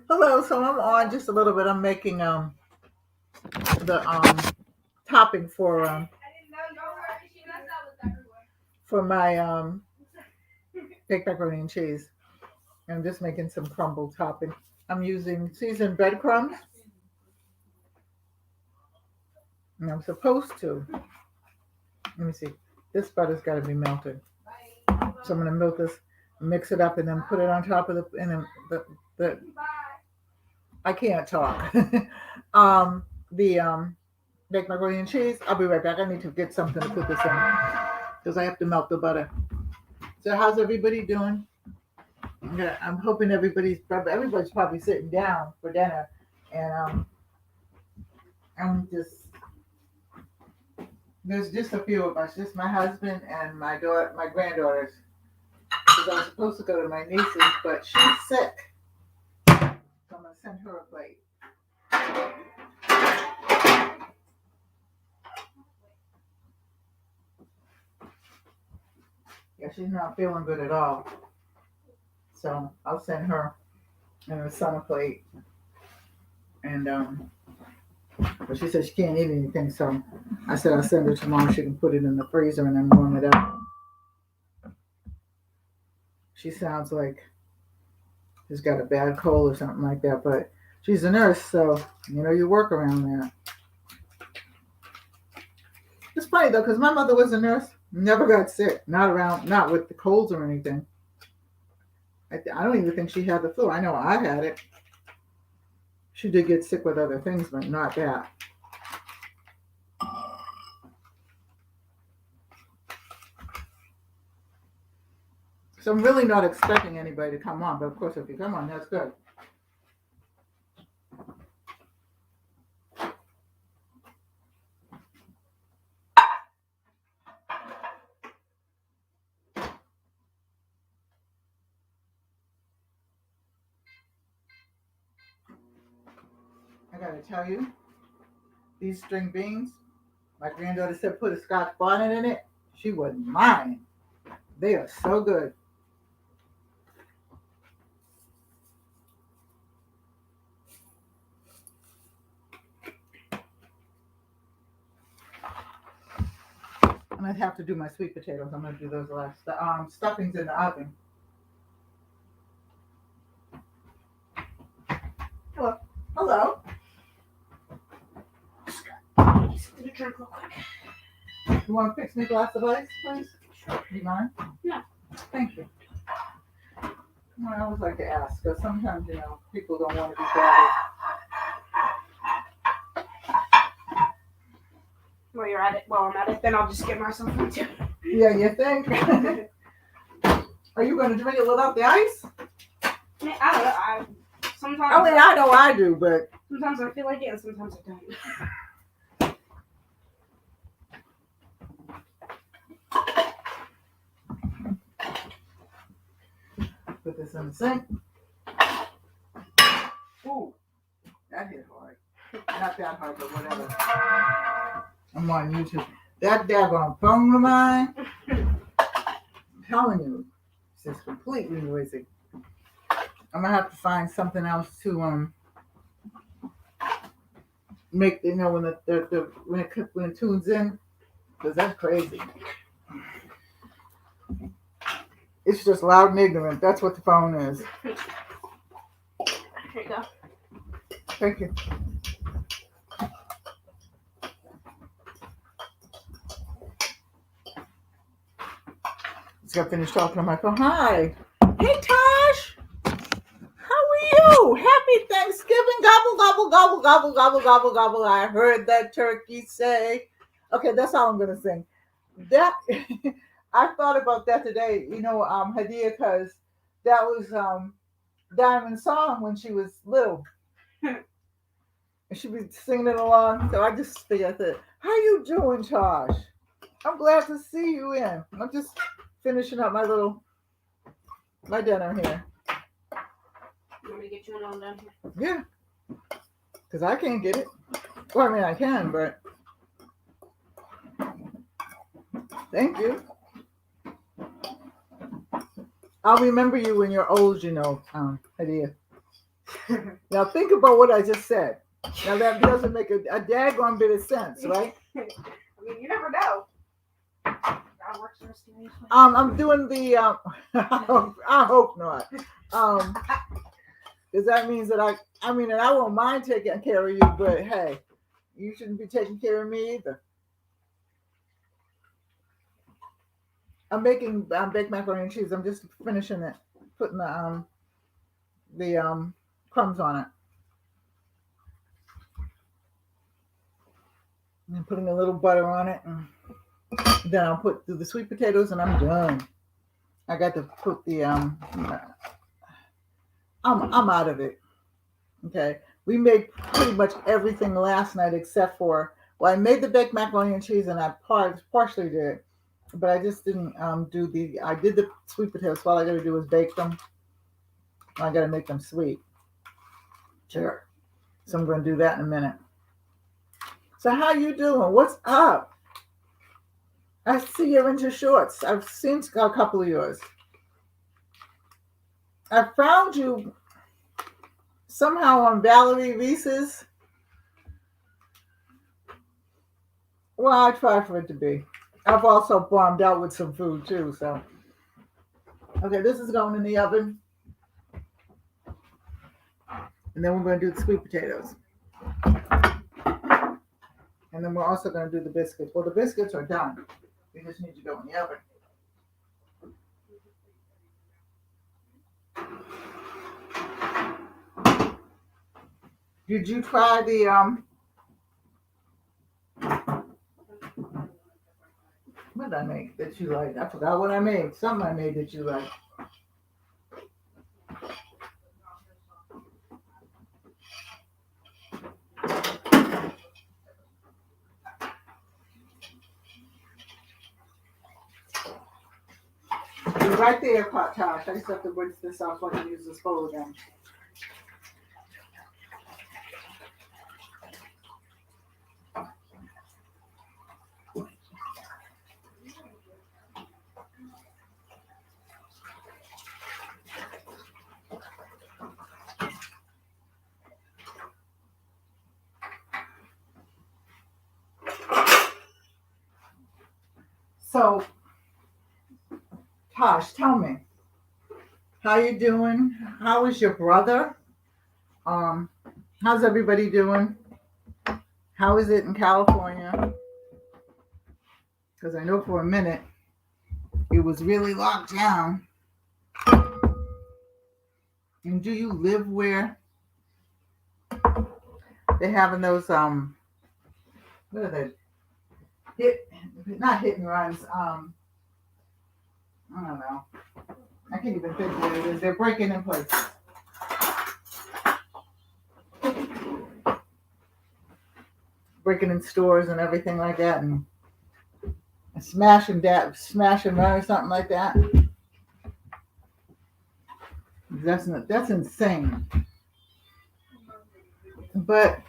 Hello, so I'm on just a little bit. I'm making the topping for my baked macaroni and cheese. I'm just making some crumble topping. I'm using seasoned breadcrumbs, and I'm supposed to. Let me see. This butter's got to be melted, so I'm gonna milk this, mix it up, and then put it on top of the I can't talk. The baked macaroni and cheese. I'll be right back. I need to get something to put this in because I have to melt the butter. So how's everybody doing? Yeah, I'm hoping everybody's probably sitting down for dinner, and I'm just there's just a few of us, just my husband and my granddaughters. Because I was supposed to go to my niece's, but she's sick, so I'm gonna send her a plate. Yeah, she's not feeling good at all, so I'll send her and her son a plate. And but she said she can't eat anything, so I said I'll send her tomorrow. She can put it in the freezer and then warm it up. She sounds like she's got a bad cold or something like that, but she's a nurse, so you work around that. It's funny though, because my mother was a nurse, never got sick, not with the colds or anything. I don't even think she had the flu. I know I had it. She did get sick with other things, but not that. So I'm really not expecting anybody to come on, but of course, if you come on, that's good. I gotta tell you, these string beans, my granddaughter said put a Scotch bonnet in it. She wouldn't mind. They are so good. I'm gonna have to do my sweet potatoes. I'm gonna do those last. The stuffing's in the oven. Hello. Hello. Something to drink real quick. You want to fix me a glass of ice, please? Sure. You mind? Yeah. Thank you. I always like to ask because sometimes people don't want to be bothered. While you're at it, while I'm at it, then I'll just get myself one too. Yeah, you think? Are you going to drink it without the ice? I mean, I don't know. Sometimes. I mean, I know I do, but Sometimes I feel like it, and sometimes I don't. put this in the sink. Ooh, that hit hard. Not that hard, but whatever. I'm on YouTube. That daggone phone of mine, I'm telling you, it's just completely noisy. I'm gonna have to find something else to make when when it tunes in, because that's crazy. It's just loud and ignorant. That's what the phone is. Here you go. Thank you. Just got finished talking on my phone. Hi. Hey, Tosh. How are you? Happy Thanksgiving. Gobble, gobble, gobble, gobble, gobble, gobble, gobble. I heard that turkey say. Okay, that's all I'm going to sing. That I thought about that today, Hadia, because that was Diamond's song when she was little. And she'd be singing it along. So I just figured, how you doing, Tosh? I'm glad to see you in. I'm just finishing up my dinner here. You want me to get you one down here? Yeah. Because I can't get it. Well, I mean, I can, but thank you. I'll remember you when you're old, Hadia. Now think about what I just said. Now that doesn't make a daggone bit of sense, right? I mean, you never know. God works in mysterious ways. I'm doing the. I hope not. Because that means that I mean, and I won't mind taking care of you, but hey, you shouldn't be taking care of me either. I'm making baked macaroni and cheese. I'm just finishing it, putting the crumbs on it, and putting a little butter on it, and then I'll put through the sweet potatoes, and I'm done. I got to put the I'm out of it. Okay, we made pretty much everything last night except for I made the baked macaroni and cheese, and I partially did it, but I just didn't do the. I did the sweet potatoes. So all I got to do is bake them. I got to make them sweet. Sure. So I'm going to do that in a minute. So how you doing? What's up? I see you're into shorts. I've seen a couple of yours. I found you somehow on Valerie Reese's. Well, I try for it to be. I've also bombed out with some food too, so. Okay, this is going in the oven. And then we're going to do the sweet potatoes. And then we're also going to do the biscuits. Well, the biscuits are done. They just need to go in the oven. Did you try the what did I make that you like? I forgot what I made. Something I made that you like. You're right there, Pot Tosh. I just have to rinse this off so I can use this bowl again. So, Tosh, tell me, how you doing? How is your brother? How's everybody doing? How is it in California? Because I know for a minute it was really locked down. And do you live where they're having those what are they? Not hit and runs. I don't know. I can't even think what it is. They're breaking in places. Breaking in stores and everything like that, and smash and run or something like that. That's insane. But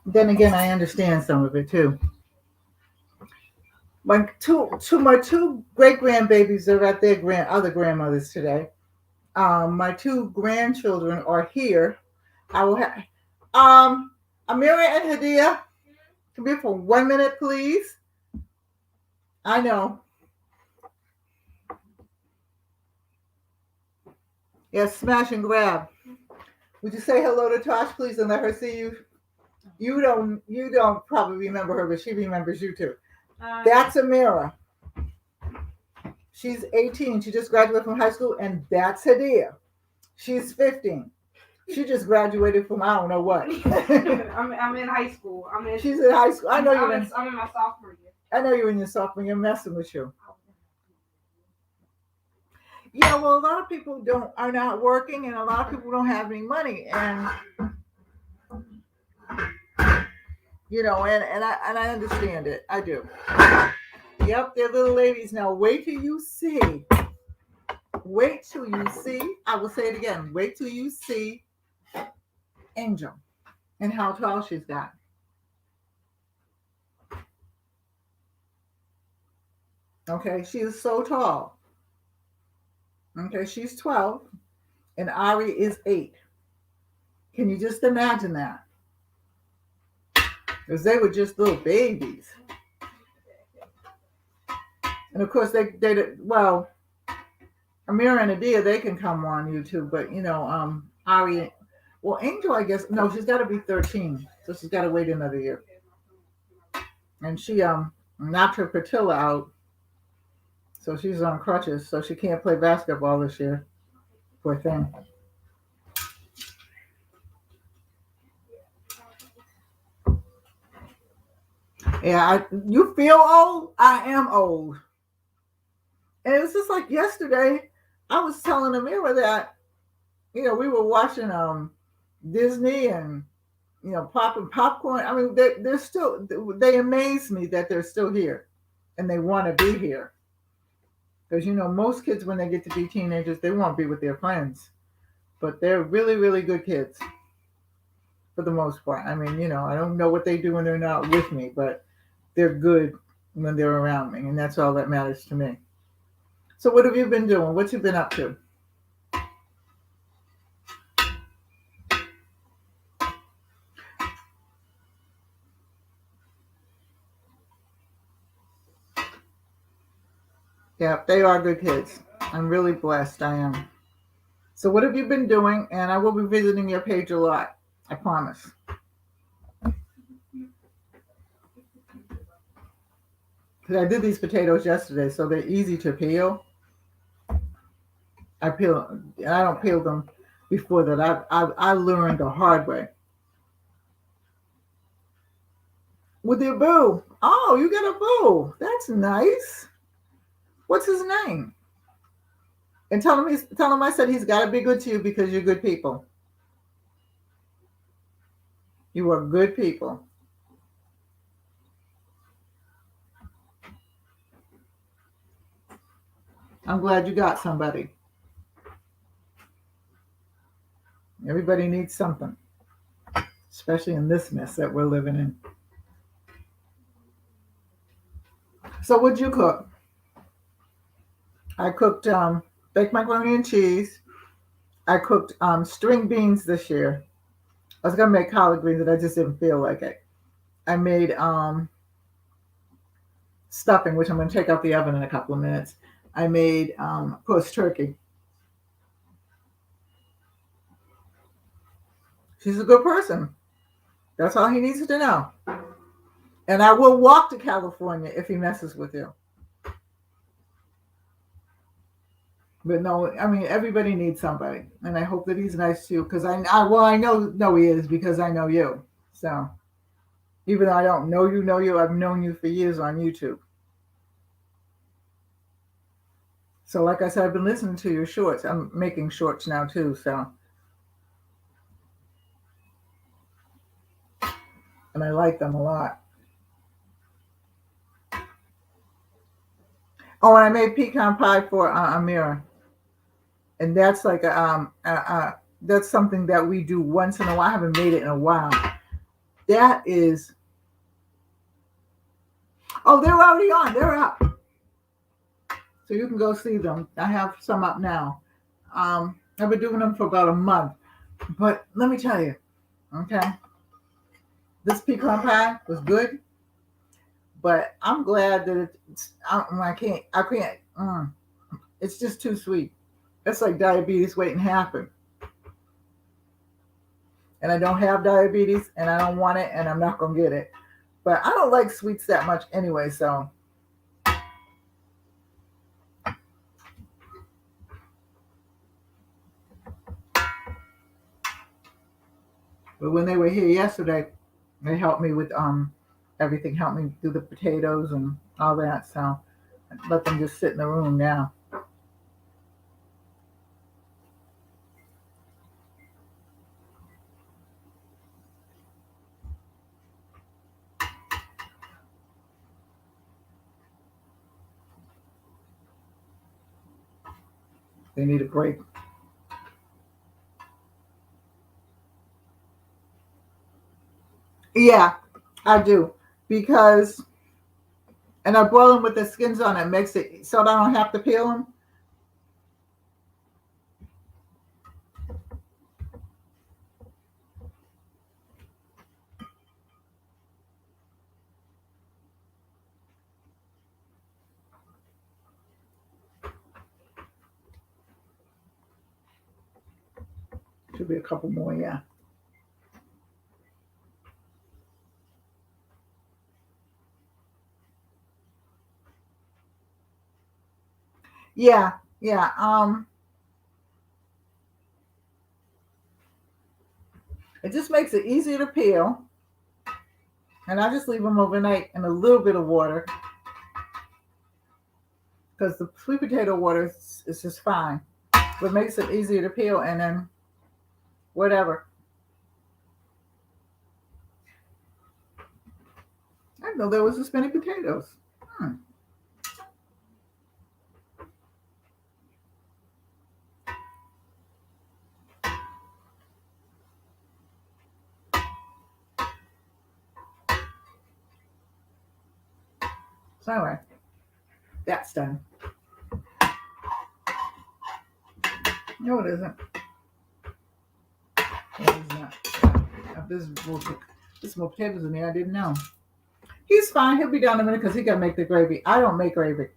then again, I understand some of it too. My two great grandbabies are at their other grandmothers today. My two grandchildren are here. I will have Amira and Hadia. Come here for 1 minute, please. I know. Yes, smash and grab. Would you say hello to Tosh, please, and let her see you? You don't probably remember her, but she remembers you too. That's Amira. She's 18. She just graduated from high school, and that's Hadia. She's 15. She just graduated from I don't know what. I'm in high school. She's in high school. I know I'm in my sophomore year. I know you're in your sophomore year. Messing with you. Yeah, well, a lot of people are not working, and a lot of people don't have any money, and and I understand it. I do. Yep, they're little ladies. Now wait till you see. Wait till you see. I will say it again. Wait till you see Angel and how tall she's got. Okay, she is so tall. Okay, she's 12 and Ari is 8. Can you just imagine that? Because they were just little babies. And of course, well, Amira and Adia, they can come on YouTube, but Ari, well, Angel, I guess, no, she's got to be 13, so she's got to wait another year. And she knocked her patella out, so she's on crutches, so she can't play basketball this year. Poor thing. Yeah, you feel old? I am old. And it was just like yesterday, I was telling Amira that, we were watching Disney and, popping popcorn. I mean, they're still, they amaze me that they're still here and they want to be here. Because, most kids, when they get to be teenagers, they won't be with their friends. But they're really, really good kids for the most part. I mean, I don't know what they do when they're not with me, but they're good when they're around me. And that's all that matters to me. So what have you been doing? What you been up to? Yeah, they are good kids. I'm really blessed. I am. So what have you been doing? And I will be visiting your page a lot. I promise. Because I did these potatoes yesterday, so they're easy to peel. I don't peel them before that. I learned the hard way. With your boo. Oh, you got a boo. That's nice. What's his name? And tell him I said he's got to be good to you because you're good people. You are good people. I'm glad you got somebody. Everybody needs something, especially in this mess that we're living in. So what'd you cook? I cooked baked macaroni and cheese. I cooked string beans this year. I was going to make collard greens, but I just didn't feel like it. I made stuffing, which I'm going to take out the oven in a couple of minutes. I made, of course, turkey. She's a good person. That's all he needs to know. And I will walk to California if he messes with you. But no, I mean, everybody needs somebody. And I hope that he's nice to you because I know he is because I know you. So even though I don't know you, I've known you for years on YouTube. So like I said, I've been listening to your shorts. I'm making shorts now too, so. And I like them a lot. Oh, and I made pecan pie for Amira. And that's like that's something that we do once in a while. I haven't made it in a while. That is. Oh, they're already on. They're up. So you can go see them. I have some up now. I've been doing them for about a month. But let me tell you, okay, this pecan pie was good. But I'm glad that I can't. It's just too sweet. It's like diabetes waiting to happen. And I don't have diabetes, and I don't want it, and I'm not going to get it. But I don't like sweets that much anyway, so. But when they were here yesterday, they helped me with everything, helped me do the potatoes and all that. So I let them just sit in the room now. They need a break. Yeah, I do. Because, and I boil them with the skins on it, makes it so I don't have to peel them. Should be a couple more, yeah. Yeah, yeah. It just makes it easier to peel. And I just leave them overnight in a little bit of water because the sweet potato water is just fine. But makes it easier to peel and then whatever. I didn't know there was this many potatoes. So anyway, that's done. No, it isn't. No, it's not. There's more potatoes in there. I didn't know. He's fine. He'll be down in a minute because he got to make the gravy. I don't make gravy.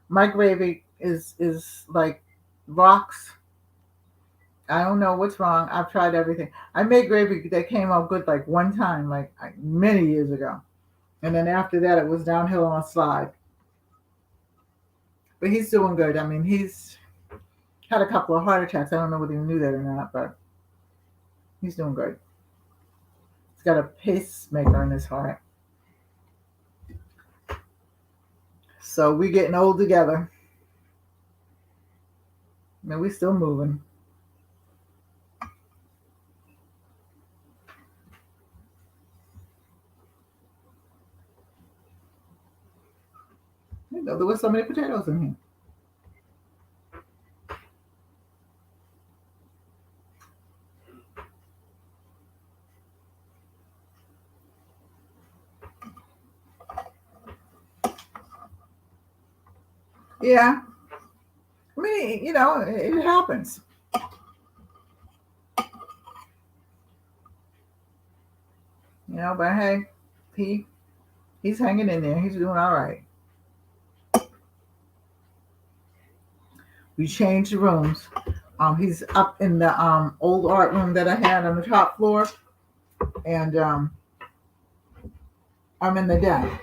My gravy is like rocks. I don't know what's wrong. I've tried everything. I made gravy that came out good like one time, like many years ago. And then after that, it was downhill on a slide. But he's doing good. I mean, he's had a couple of heart attacks. I don't know whether you knew that or not, but he's doing good. He's got a pacemaker in his heart. So we getting old together. And we still moving. You know, there was so many potatoes in here. Yeah. I mean, you know, it happens. You know, but hey, he's hanging in there. He's doing all right. We changed the rooms. He's up in the old art room that I had on the top floor, and I'm in the den.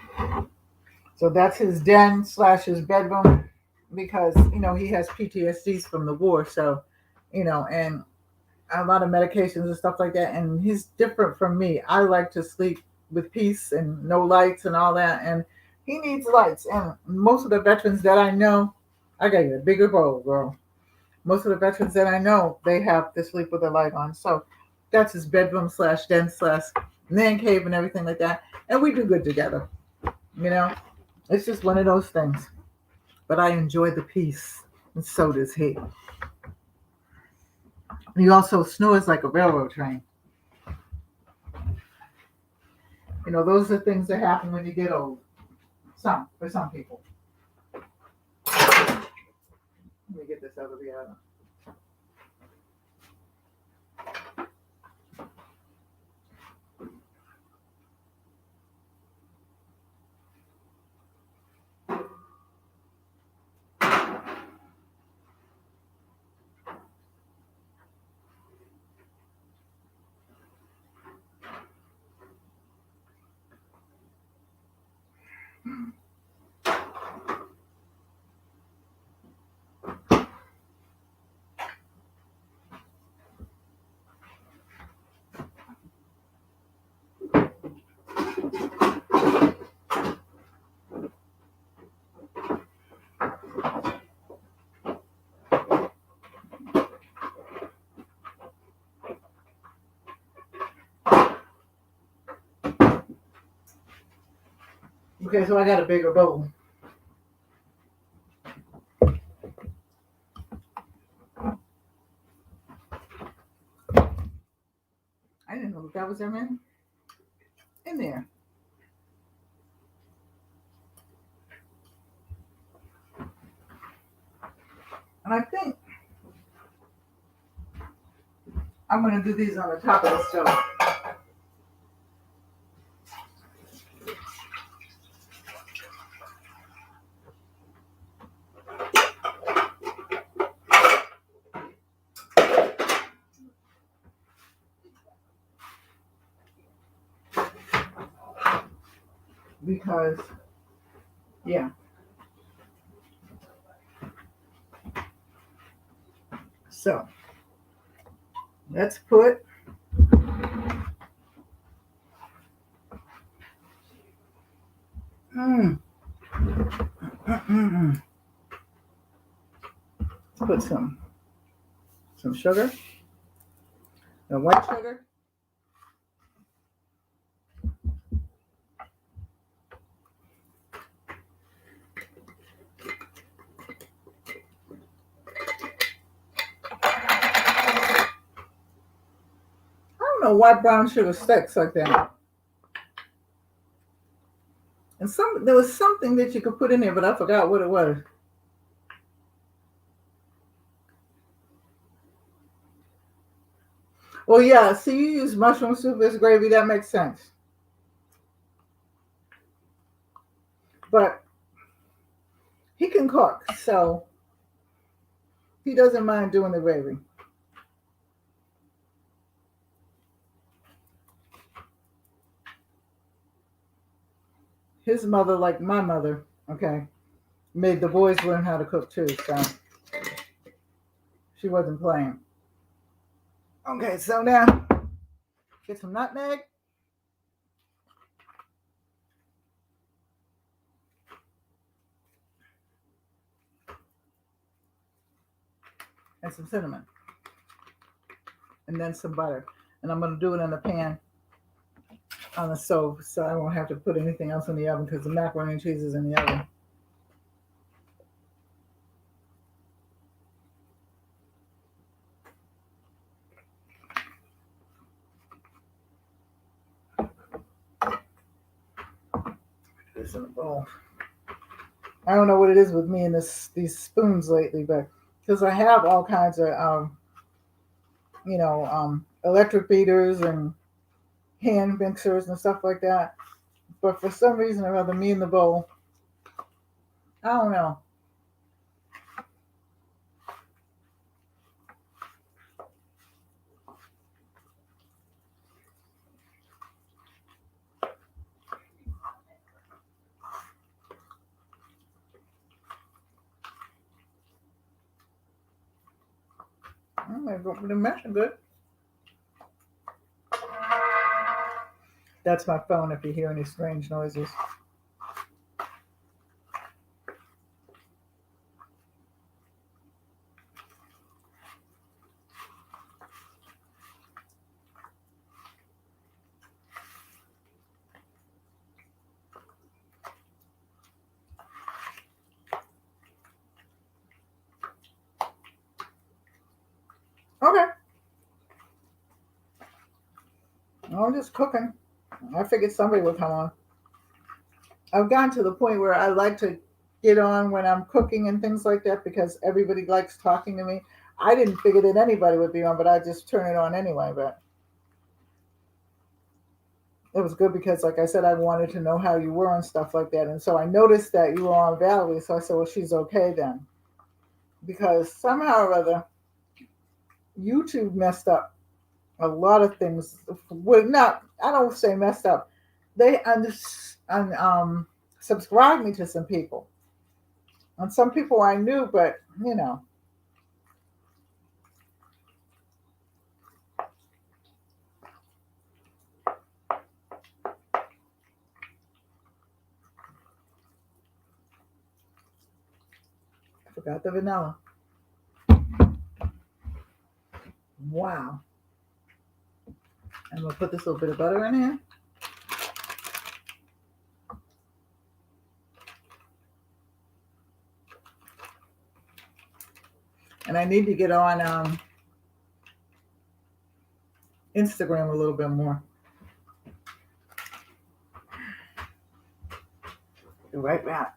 So that's his den / his bedroom because you know he has PTSDs from the war. So, you know, and a lot of medications and stuff like that. And he's different from me. I like to sleep with peace and no lights and all that. And he needs lights. And most of the veterans that I know, I got you a bigger bowl, girl. Most of the veterans that I know, they have to sleep with a light on. So that's his bedroom / den / man cave and everything like that. And we do good together. You know, it's just one of those things. But I enjoy the peace. And so does he. He also snores like a railroad train. You know, those are things that happen when you get old. For some people. Let me get this out of the oven. Okay, so I got a bigger bowl. I didn't know that was in there. And I think I'm going to do these on the top of the stove. because, yeah. So let's put mm, let's put some sugar, the white sugar. I don't know why brown sugar sticks like that. And there was something that you could put in there, but I forgot what it was. Oh yeah, see, you use mushroom soup as gravy. That makes sense. But he can cook, so he doesn't mind doing the gravy. His mother, like my mother, okay, made the boys learn how to cook too, so she wasn't playing. Okay, so now get some nutmeg. And some cinnamon. And then some butter. And I'm going to do it in a pan on the stove so I won't have to put anything else in the oven because the macaroni and cheese is in the oven. This in a bowl. I don't know what it is with me and these spoons lately, but because I have all kinds of, electric beaters and hand mixers and stuff like that. But for some reason or other, me and the bowl, I don't know. I'm going to go for the meshing good. That's my phone if you hear any strange noises. Okay. I'm just cooking. I figured somebody would come on. I've gotten to the point where I like to get on when I'm cooking and things like that because everybody likes talking to me. I didn't figure that anybody would be on, but I just turn it on anyway. But it was good because, like I said, I wanted to know how you were and stuff like that. And so I noticed that you were on Valerie. So I said, well, she's okay then. Because somehow or other, YouTube messed up a lot of things. Well, not, I don't say messed up. They subscribed me to some people. And some people I knew, but, I forgot the vanilla. Wow. I'm going to put this little bit of butter in here. And I need to get on Instagram a little bit more. Be right back.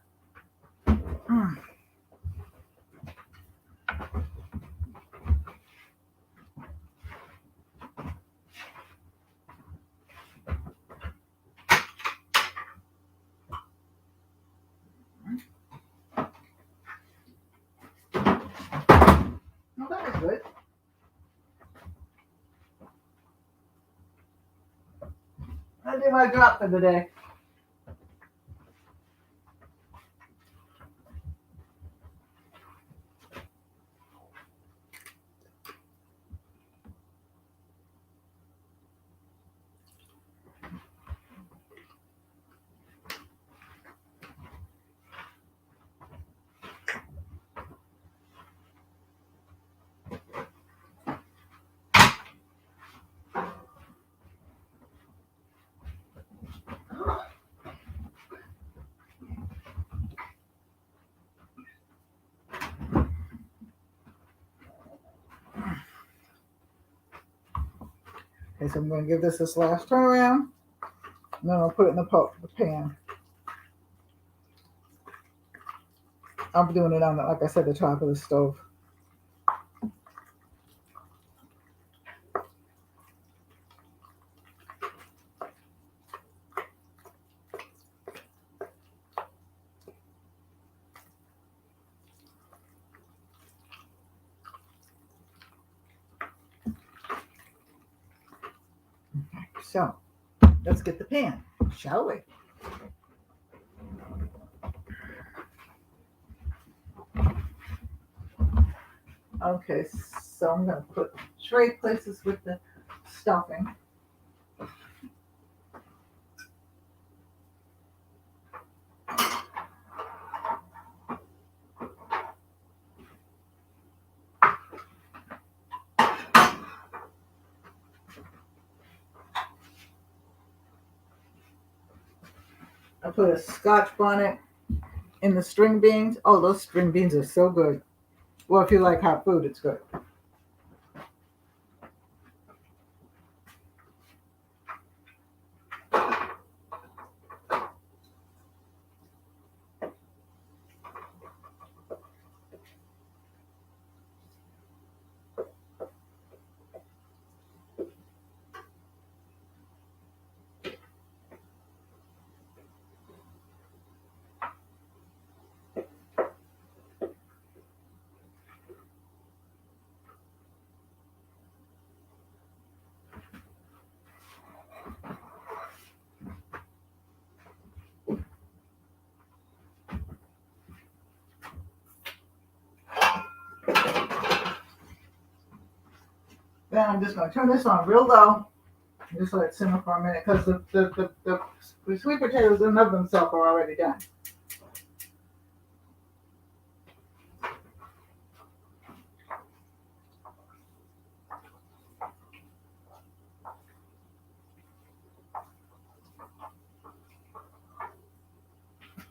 Oh, that was good. I did my drop for the day. Okay, so I'm going to give this last turn around. And then I'll put it in the pan. I'm doing it on, like I said, the top of the stove. So, let's get the pan, shall we? Okay, so I'm going to put trade places with the stuffing. I put a Scotch bonnet in the string beans. Oh, those string beans are so good. Well, if you like hot food, it's good. Then I'm just going to turn this on real low. Just let it simmer for a minute because the sweet potatoes in and of themselves are already done.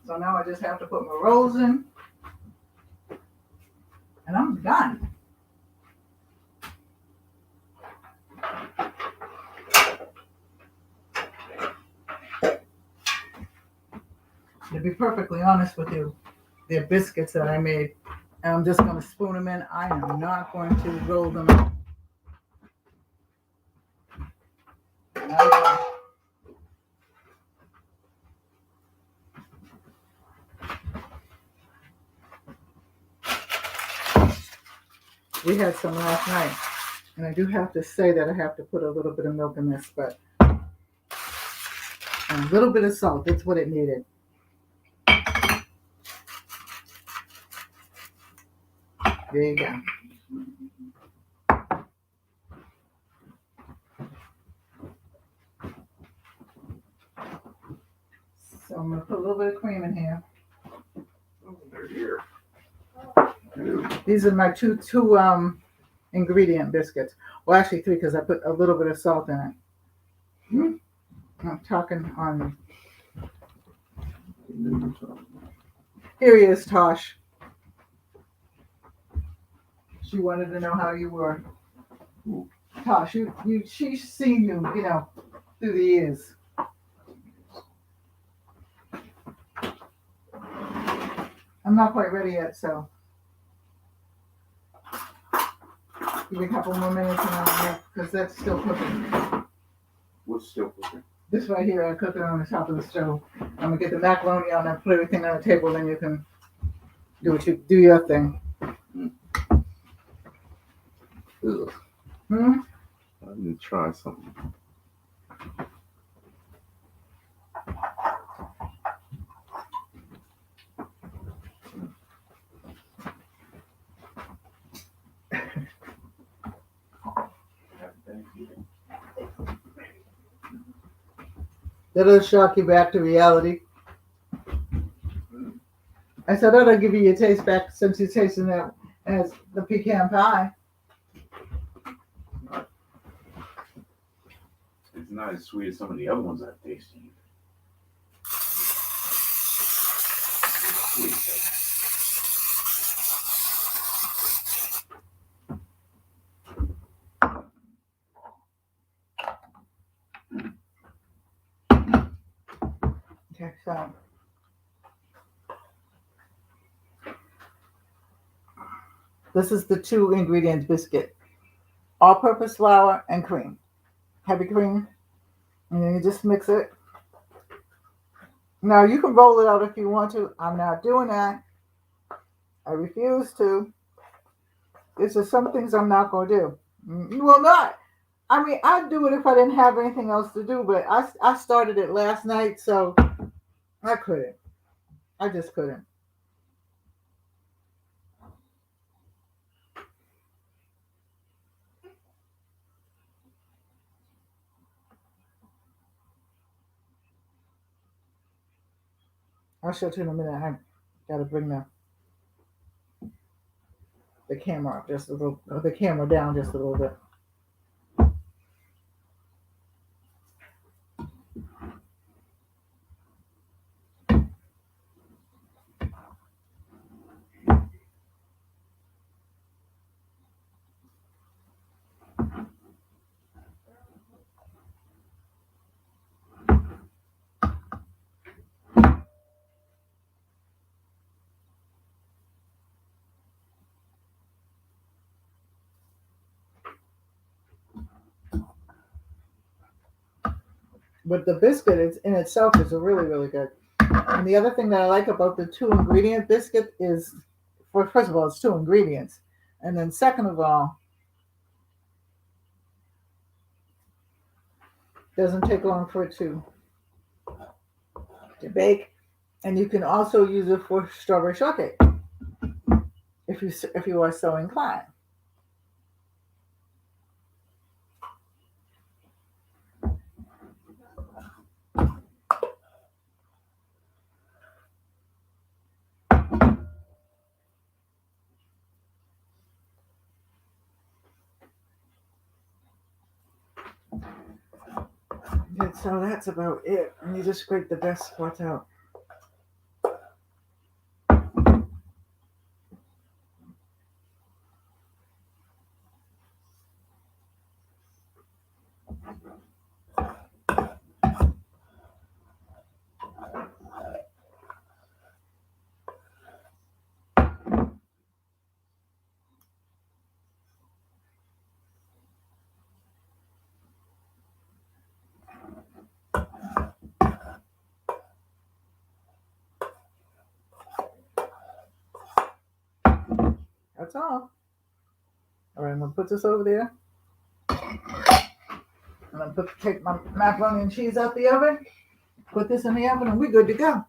So now I just have to put my rolls in. And I'm done. To be perfectly honest with you, they're biscuits that I made. And I'm just going to spoon them in. I am not going to roll them. We had some last night. And I do have to say that I have to put a little bit of milk in this, but a little bit of salt. That's what it needed. There you go. So I'm going to put a little bit of cream in here. Oh, they're here. These are my two ingredient biscuits. Well, actually three because I put a little bit of salt in it. I'm talking on. Here he is, Tosh. She wanted to know how you were. Tosh, she's seen you, through the years. I'm not quite ready yet, so give me a couple more minutes and I'll because that's still cooking. What's still cooking? This right here, I cook it on the top of the stove. I'm gonna get the macaroni on and put everything on the table, then you can do your thing. Ugh. I need to try something. That'll shock you back to reality. I said that'll give you your taste back since you're tasting that as the pecan pie. It's not as sweet as some of the other ones I've tasted. Okay. This is the 2-ingredient biscuit. All-purpose flour and cream. Heavy cream. And then you just mix it. Now you can roll it out if you want to. I'm not doing that. I refuse to. It's just some things I'm not going to do. You will not. I mean, I'd do it if I didn't have anything else to do, but I started it last night, so I couldn't. I just couldn't. I'll show you in a minute. I gotta bring the camera up just a little, the camera down just a little bit. But the biscuit is, in itself is really, really good. And the other thing that I like about the 2-ingredient biscuit is, first of all, it's 2 ingredients. And then second of all, it doesn't take long for it to bake. And you can also use it for strawberry shortcake if you are so inclined. And so that's about it. And you just scrape the best spots out. That's all. All right, I'm gonna put this over there. I'm gonna take my macaroni and cheese out the oven. Put this in the oven, and we're good to go.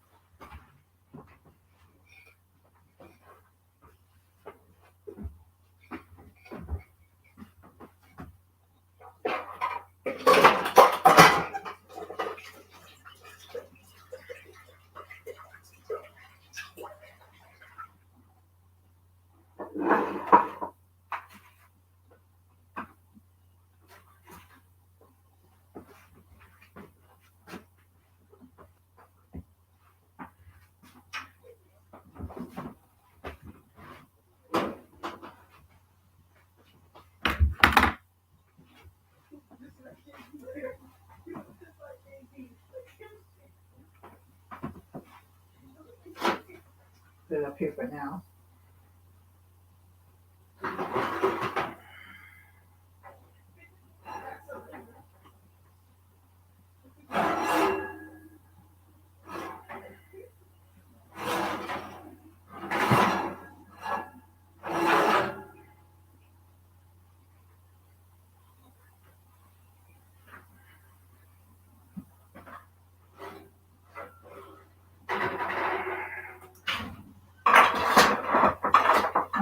Put it up here for now.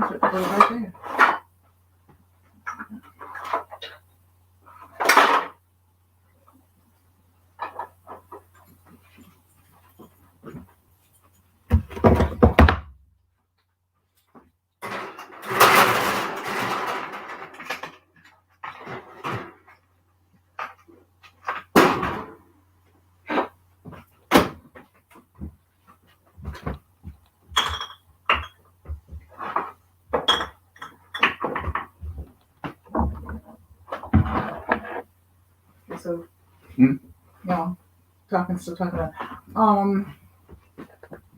Put it right there. So, still talking about,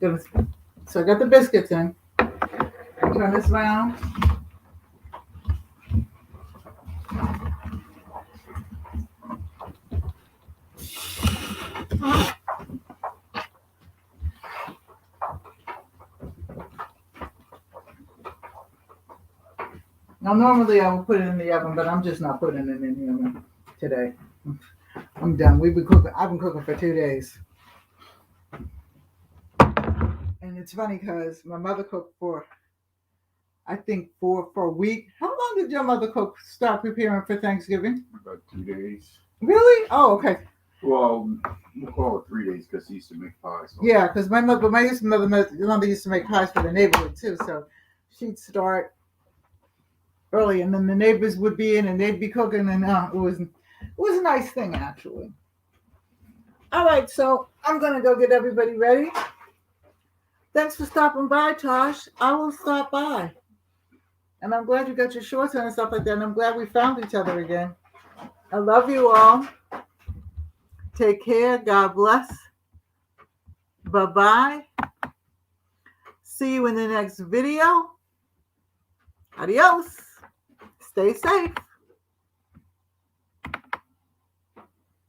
So I got the biscuits in. Turn this around. Now, normally I would put it in the oven, but I'm just not putting it in the oven today. I'm done. I've been cooking for 2 days. And it's funny because my mother cooked for, I think, for a week. How long did your mother start preparing for Thanksgiving? About 2 days. Really? Oh, okay. Well, we'll call it 3 days because he used to make pies. So. Yeah, because my mother used to make pies for the neighborhood too. So she'd start early, and then the neighbors would be in, and they'd be cooking, and it was a nice thing actually. All right, so I'm gonna go get everybody ready. Thanks for stopping by, Tosh. I will stop by, and I'm glad you got your shorts on and stuff like that. And I'm glad we found each other again. I love you all. Take care. God bless. Bye-bye. See you in the next video. Adios. Stay safe.